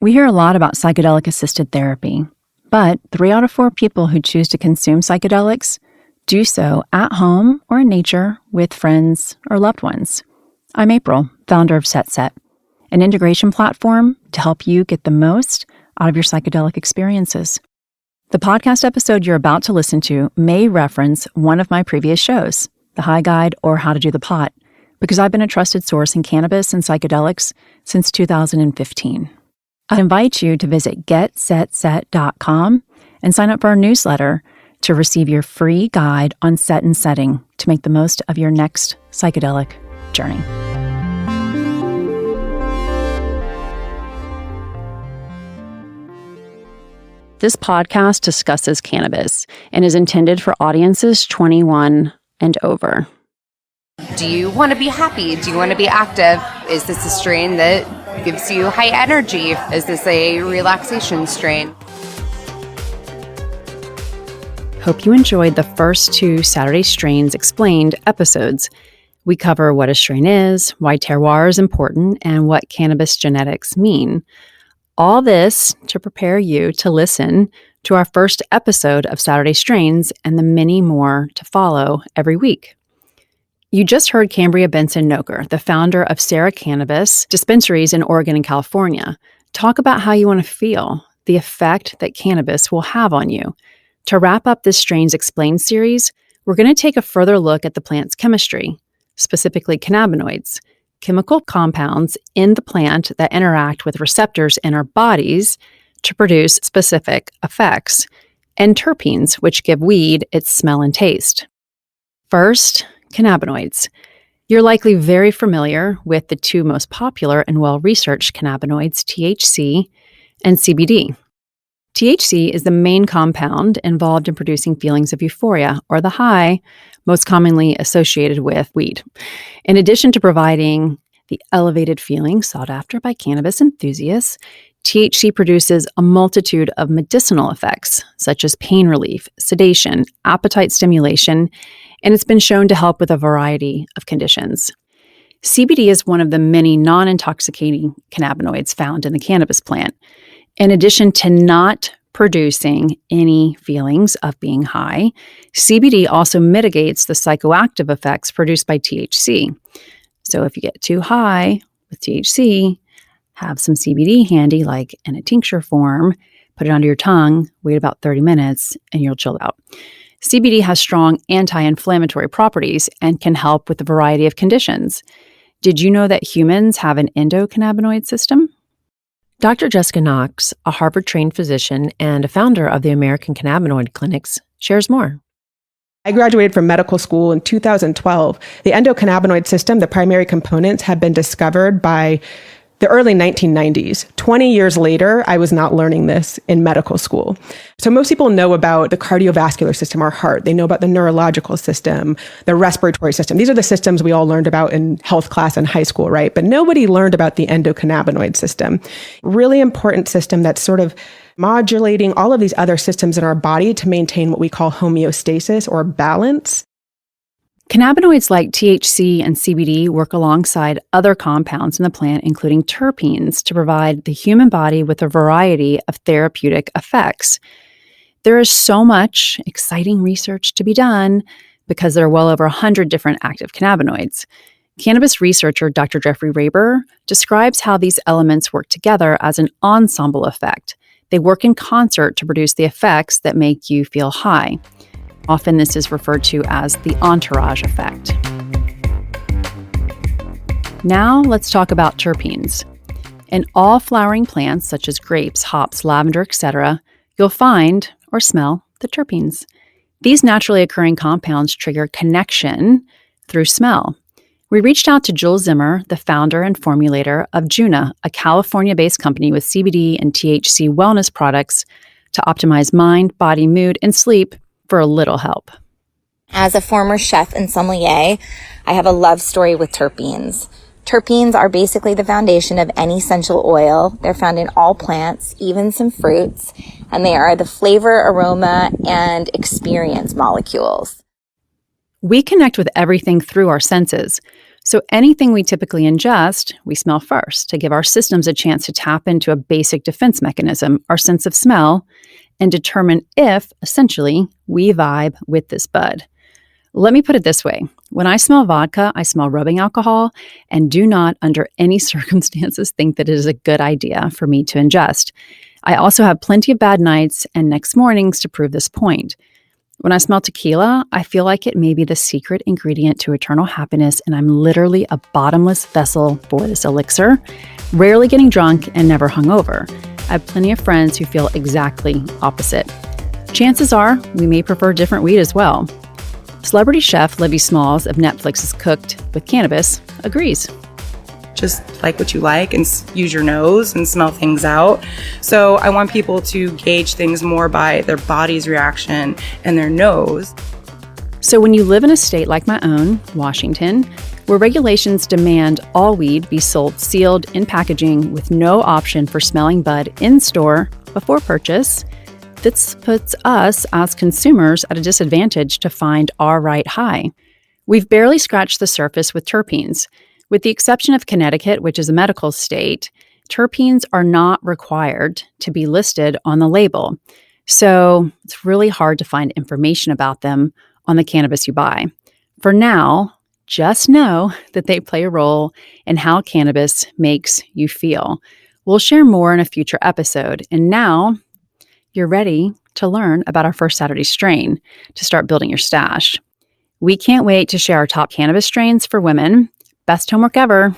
We hear a lot about psychedelic-assisted therapy, but 3 out of 4 people who choose to consume psychedelics do so at home or in nature with friends or loved ones. I'm April, founder of Set, an integration platform to help you get the most out of your psychedelic experiences. The podcast episode you're about to listen to may reference one of my previous shows, The High Guide or How to Do the Pot, because I've been a trusted source in cannabis and psychedelics since 2015. I invite you to visit getsetset.com and sign up for our newsletter to receive your free guide on set and setting to make the most of your next psychedelic journey. This podcast discusses cannabis and is intended for audiences 21 and over. Do you want to be happy? Do you want to be active? Is this a strain that gives you high energy? Is this a relaxation strain? Hope you enjoyed the first 2 Saturday Strains Explained episodes. We cover what a strain is, why terroir is important, and what cannabis genetics mean. All this to prepare you to listen to our first episode of Saturday Strains and the many more to follow every week. You just heard Cambria Benson-Noker, the founder of Sarah Cannabis dispensaries in Oregon and California, talk about how you want to feel, the effect that cannabis will have on you. To wrap up this Strains Explained series, we're going to take a further look at the plant's chemistry, specifically cannabinoids, chemical compounds in the plant that interact with receptors in our bodies to produce specific effects, and terpenes, which give weed its smell and taste. First, cannabinoids. You're likely very familiar with the 2 most popular and well-researched cannabinoids, THC and CBD. THC is the main compound involved in producing feelings of euphoria, or the high, most commonly associated with weed. In addition to providing the elevated feeling sought after by cannabis enthusiasts, THC produces a multitude of medicinal effects, such as pain relief, sedation, appetite stimulation, and it's been shown to help with a variety of conditions. CBD is one of the many non-intoxicating cannabinoids found in the cannabis plant. In addition to not producing any feelings of being high, CBD also mitigates the psychoactive effects produced by THC. So if you get too high with THC, have some CBD handy, like in a tincture form, put it under your tongue, wait about 30 minutes, and you'll chill out. CBD has strong anti-inflammatory properties and can help with a variety of conditions. Did you know that humans have an endocannabinoid system? Dr. Jessica Knox, a Harvard-trained physician and a founder of the American Cannabinoid Clinics, shares more. I graduated from medical school in 2012. The endocannabinoid system, the primary components, had been discovered by the early 1990s. 20 years later, I was not learning this in medical school. So most people know about the cardiovascular system, our heart. They know about the neurological system, the respiratory system. These are the systems we all learned about in health class in high school, right? But nobody learned about the endocannabinoid system. Really important system that's sort of modulating all of these other systems in our body to maintain what we call homeostasis or balance. Cannabinoids like THC and CBD work alongside other compounds in the plant, including terpenes, to provide the human body with a variety of therapeutic effects. There is so much exciting research to be done because there are well over 100 different active cannabinoids. Cannabis researcher Dr. Jeffrey Raber describes how these elements work together as an ensemble effect. They work in concert to produce the effects that make you feel high. Often this is referred to as the entourage effect. Now let's talk about terpenes. In all flowering plants, such as grapes, hops, lavender, etc., you'll find or smell the terpenes. These naturally occurring compounds trigger connection through smell. We reached out to Jules Zimmer, the founder and formulator of Juna, a California-based company with CBD and THC wellness products to optimize mind, body, mood, and sleep for a little help. As a former chef and sommelier, I have a love story with terpenes. Terpenes are basically the foundation of any essential oil. They're found in all plants, even some fruits, and they are the flavor, aroma, and experience molecules. We connect with everything through our senses. So anything we typically ingest, we smell first to give our systems a chance to tap into a basic defense mechanism, our sense of smell, and determine if, essentially, we vibe with this bud. Let me put it this way. When I smell vodka, I smell rubbing alcohol and do not, under any circumstances, think that it is a good idea for me to ingest. I also have plenty of bad nights and next mornings to prove this point. When I smell tequila, I feel like it may be the secret ingredient to eternal happiness, and I'm literally a bottomless vessel for this elixir, rarely getting drunk and never hungover. I have plenty of friends who feel exactly opposite. Chances are we may prefer different weed as well. Celebrity chef Libby Smalls of Netflix's Cooked with Cannabis agrees. Just like what you like and use your nose and smell things out. So I want people to gauge things more by their body's reaction and their nose. So when you live in a state like my own, Washington, where regulations demand all weed be sold sealed in packaging with no option for smelling bud in store before purchase, this puts us as consumers at a disadvantage to find our right high. We've barely scratched the surface with terpenes. With the exception of Connecticut, which is a medical state, terpenes are not required to be listed on the label. So it's really hard to find information about them on the cannabis you buy. For now, just know that they play a role in how cannabis makes you feel. We'll share more in a future episode. And now you're ready to learn about our first Saturday strain to start building your stash. We can't wait to share our top cannabis strains for women. Best homework ever.